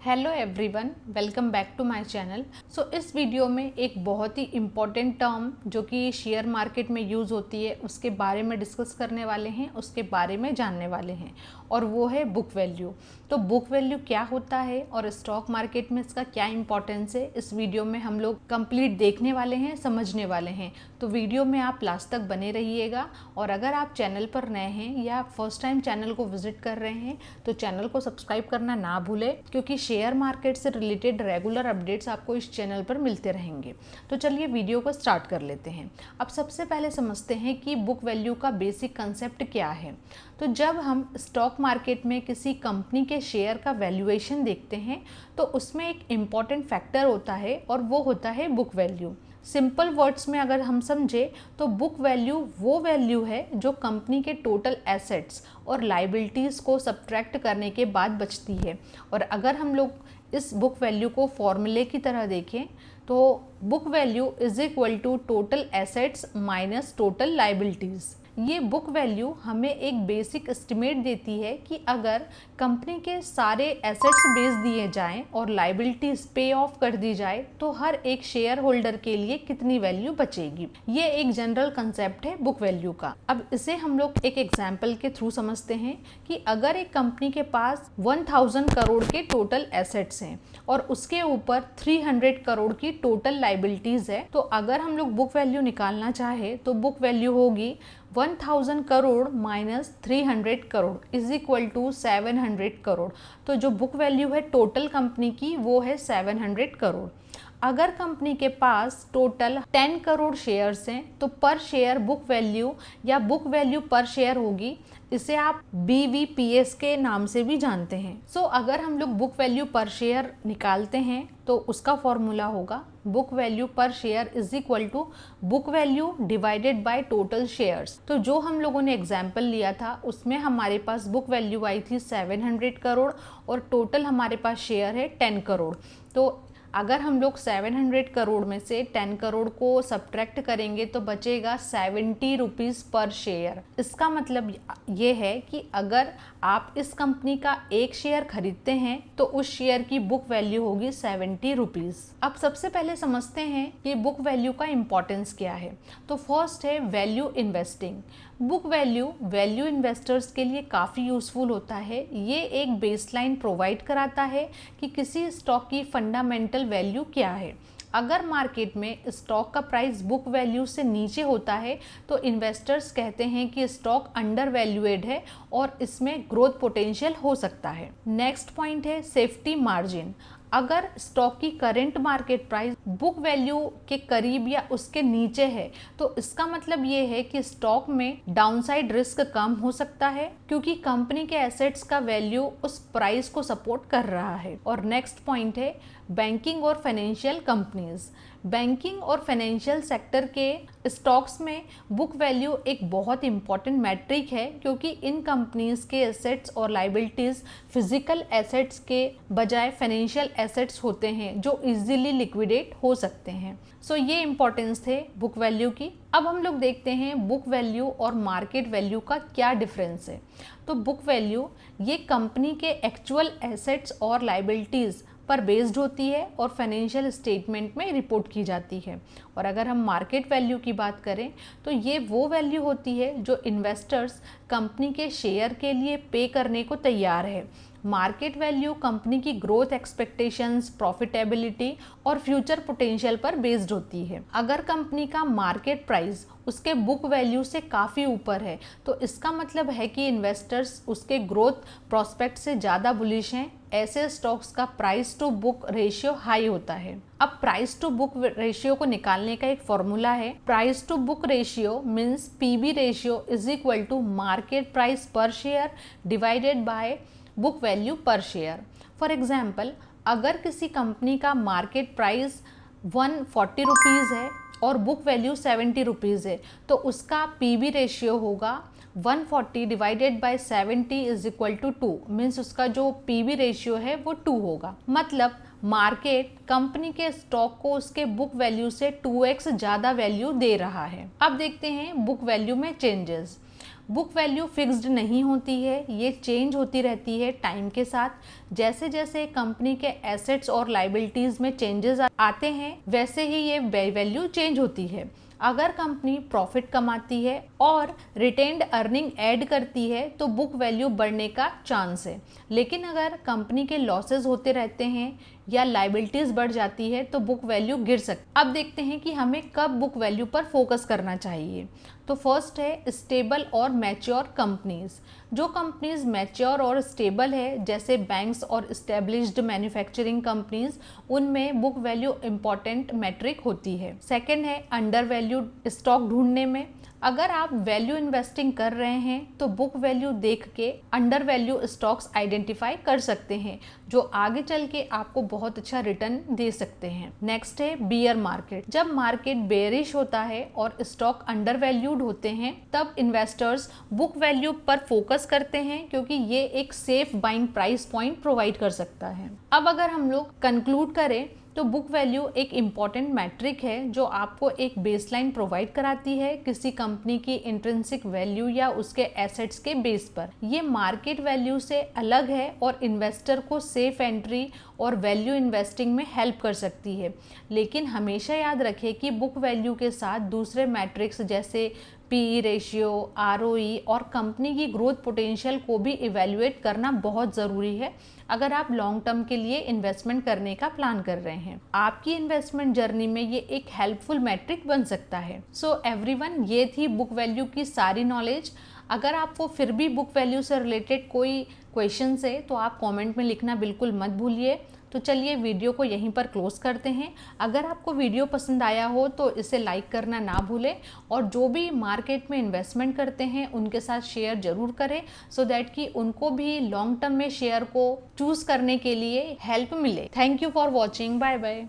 Hello everyone, welcome back to my channel. So इस video में एक बहुत ही इम्पॉर्टेंट टर्म जो कि शेयर मार्केट में यूज़ होती है उसके बारे में डिस्कस करने वाले हैं, उसके बारे में जानने वाले हैं और वो है बुक वैल्यू। तो बुक वैल्यू क्या होता है और स्टॉक मार्केट में इसका क्या इंपॉर्टेंस है, इस वीडियो में हम लोग कंप्लीट देखने वाले हैं, समझने वाले हैं। तो वीडियो में आप लास्ट तक बने रहिएगा और अगर आप चैनल पर नए हैं या फर्स्ट टाइम चैनल को विजिट कर रहे हैं तो चैनल को सब्सक्राइब करना ना भूलें, क्योंकि शेयर मार्केट से रिलेटेड रेगुलर अपडेट्स आपको इस चैनल पर मिलते रहेंगे। तो चलिए वीडियो को स्टार्ट कर लेते हैं। अब सबसे पहले समझते हैं कि बुक वैल्यू का बेसिक कंसेप्ट क्या है। तो जब हम स्टॉक मार्केट में किसी कंपनी के शेयर का वैल्यूएशन देखते हैं तो उसमें एक इम्पॉर्टेंट फैक्टर होता है और वो होता है बुक वैल्यू। सिंपल वर्ड्स में अगर हम समझे तो बुक वैल्यू वो वैल्यू है जो कंपनी के टोटल एसेट्स और लाइबिलिटीज़ को सब्ट्रैक्ट करने के बाद बचती है। और अगर हम लोग इस बुक वैल्यू को फॉर्मूले की तरह देखें तो book value is equal to total assets minus total liabilities. ये बुक वैल्यू हमें एक बेसिक एस्टिमेट देती है कि अगर कंपनी के सारे एसेट्स बेच दिए जाएं और लाइबिलिटीज पे ऑफ कर दी जाए तो हर एक शेयर होल्डर के लिए कितनी वैल्यू बचेगी। ये एक जनरल कंसेप्ट है बुक वैल्यू का। अब इसे हम लोग एक एग्जाम्पल के थ्रू समझते हैं कि अगर एक कंपनी के पास 1000 करोड़ के टोटल एसेट्स हैं और उसके ऊपर 300 करोड़ की टोटल लाइबिलिटीज है, तो अगर हम लोग बुक वैल्यू निकालना चाहे तो बुक वैल्यू होगी 1000 crore minus 300 crore is equal to 700 crore. तो जो बुक वैल्यू है टोटल कंपनी की वो है 700 करोड़। अगर कंपनी के पास टोटल 10 करोड़ शेयर्स हैं तो पर शेयर बुक वैल्यू या बुक वैल्यू पर शेयर होगी। इसे आप BVPS के नाम से भी जानते हैं। सो अगर हम लोग बुक वैल्यू पर शेयर निकालते हैं तो उसका फॉर्मूला होगा book value per share is equal to book value divided by total shares. तो जो हम लोगों ने एग्जाम्पल लिया था उसमें हमारे पास बुक वैल्यू आई थी 700 करोड़ और टोटल हमारे पास शेयर है 10 करोड़। तो अगर हम लोग 700 करोड़ में से 10 करोड़ को सब्ट्रैक्ट करेंगे तो बचेगा 70 रुपीज़ पर शेयर। इसका मतलब ये है कि अगर आप इस कंपनी का एक शेयर खरीदते हैं तो उस शेयर की बुक वैल्यू होगी 70 रुपीज़। अब सबसे पहले समझते हैं कि बुक वैल्यू का इम्पोर्टेंस क्या है। तो फर्स्ट है value investing. Book value investors के लिए काफ़ी यूज़फुल होता है। ये एक बेसलाइन प्रोवाइड कराता है कि किसी स्टॉक की फंडामेंटल वैल्यू क्या है। अगर मार्केट में स्टॉक का प्राइस बुक वैल्यू से नीचे होता है तो इन्वेस्टर्स कहते हैं कि स्टॉक अंडर वैल्यूएड है और इसमें ग्रोथ पोटेंशियल हो सकता है। नेक्स्ट पॉइंट है सेफ्टी मार्जिन। अगर स्टॉक की current market price book value के करीब या उसके नीचे है तो इसका मतलब ये है कि स्टॉक में डाउनसाइड रिस्क कम हो सकता है, क्योंकि कंपनी के एसेट्स का वैल्यू उस प्राइस को सपोर्ट कर रहा है। और नेक्स्ट पॉइंट है बैंकिंग और फाइनेंशियल कंपनीज। बैंकिंग और फाइनेंशियल सेक्टर के स्टॉक्स में बुक वैल्यू एक बहुत इंपॉर्टेंट मैट्रिक है, क्योंकि इन कंपनीज के एसेट्स और लाइबिलिटीज फिजिकल एसेट्स के बजाय फाइनेंशियल एसेट्स होते हैं जो इजीली लिक्विडेट हो सकते हैं। सो ये इंपॉर्टेंस थे बुक वैल्यू की। अब हम लोग देखते हैं बुक वैल्यू और मार्केट वैल्यू का क्या डिफरेंस है। तो बुक वैल्यू ये कंपनी के एक्चुअल एसेट्स और लाइबिलिटीज़ पर बेस्ड होती है और फाइनेंशियल स्टेटमेंट में रिपोर्ट की जाती है। और अगर हम मार्केट वैल्यू की बात करें तो ये वो वैल्यू होती है जो इन्वेस्टर्स कंपनी के शेयर के लिए पे करने को तैयार है। मार्केट वैल्यू कंपनी की ग्रोथ एक्सपेक्टेशंस, प्रॉफिटेबिलिटी और फ्यूचर पोटेंशियल पर बेस्ड होती है। अगर कंपनी का मार्केट प्राइस उसके बुक वैल्यू से काफ़ी ऊपर है तो इसका मतलब है कि इन्वेस्टर्स उसके ग्रोथ प्रोस्पेक्ट से ज़्यादा बुलिश हैं। ऐसे स्टॉक्स का price to book ratio high होता है। अब प्राइस टू बुक रेशियो को निकालने का एक फॉर्मूला है। Price to book ratio means PB ratio is equal to market price per share divided by book value per share. For example, अगर किसी कंपनी का मार्केट प्राइस 140 रुपीज़ है और बुक वैल्यू 70 रुपीज़ है तो उसका PB रेशियो होगा 140 divided by 70 is equal to 2। Means उसका जो PB रेशियो है वो 2 होगा। मतलब मार्केट कंपनी के स्टॉक को उसके बुक वैल्यू से 2x ज़्यादा वैल्यू दे रहा है। अब देखते हैं बुक वैल्यू में चेंजेस। बुक वैल्यू फिक्स्ड नहीं होती है, ये चेंज होती रहती है टाइम के साथ। जैसे जैसे कंपनी के एसेट्स और लाइबिलिटीज में चेंजेस आते हैं वैसे ही ये वैल्यू चेंज होती है। अगर कंपनी प्रॉफिट कमाती है और रिटेन्ड अर्निंग ऐड करती है तो बुक वैल्यू बढ़ने का चांस है, लेकिन अगर कंपनी के लॉसेस होते रहते हैं या लाइबिलिटीज बढ़ जाती है तो बुक वैल्यू गिर सकती है। अब देखते हैं कि हमें कब बुक वैल्यू पर फोकस करना चाहिए। तो फर्स्ट है स्टेबल और मैच्योर कंपनीज। जो कंपनीज मैच्योर और स्टेबल है जैसे बैंक्स और एस्टेब्लिश्ड मैन्युफैक्चरिंग कंपनीज, उनमें बुक वैल्यू इंपॉर्टेंट मैट्रिक होती है। सेकंड है अंडर वैल्यूड स्टॉक ढूंढने में। अगर आप वैल्यू इन्वेस्टिंग कर रहे हैं तो बुक वैल्यू देख के अंडर वैल्यू स्टॉक्स आइडेंटिफाई कर सकते हैं जो आगे चल के आपको बहुत अच्छा रिटर्न दे सकते हैं। नेक्स्ट है बियर मार्केट। जब मार्केट बेयरिश होता है और स्टॉक अंडर वैल्यूड होते हैं तब इन्वेस्टर्स बुक वैल्यू पर फोकस करते हैं क्योंकि ये एक safe buying price point provide कर सकता है। अब अगर हम लोग कंक्लूड करें तो बुक वैल्यू एक इम्पॉर्टेंट मैट्रिक है जो आपको एक बेसलाइन प्रोवाइड कराती है किसी कंपनी की इंट्रिंसिक वैल्यू या उसके एसेट्स के बेस पर। ये मार्केट वैल्यू से अलग है और इन्वेस्टर को सेफ एंट्री और वैल्यू इन्वेस्टिंग में हेल्प कर सकती है। लेकिन हमेशा याद रखें कि बुक वैल्यू के साथ दूसरे मैट्रिक्स जैसे पी रेशियो, ROE और कंपनी की ग्रोथ पोटेंशियल को भी इवैल्यूएट करना बहुत ज़रूरी है अगर आप लॉन्ग टर्म के लिए इन्वेस्टमेंट करने का प्लान कर रहे हैं। आपकी इन्वेस्टमेंट जर्नी में ये एक हेल्पफुल मैट्रिक बन सकता है। सो एवरीवन, ये थी बुक वैल्यू की सारी नॉलेज। अगर आपको फिर भी बुक वैल्यू से रिलेटेड कोई क्वेश्चन है तो आप कमेंट में लिखना बिल्कुल मत भूलिए। तो चलिए वीडियो को यहीं पर क्लोज करते हैं। अगर आपको वीडियो पसंद आया हो तो इसे लाइक करना ना भूलें और जो भी मार्केट में इन्वेस्टमेंट करते हैं उनके साथ शेयर जरूर करें सो दैट कि उनको भी लॉन्ग टर्म में शेयर को चूज करने के लिए हेल्प मिले। Thank you for watching. Bye bye.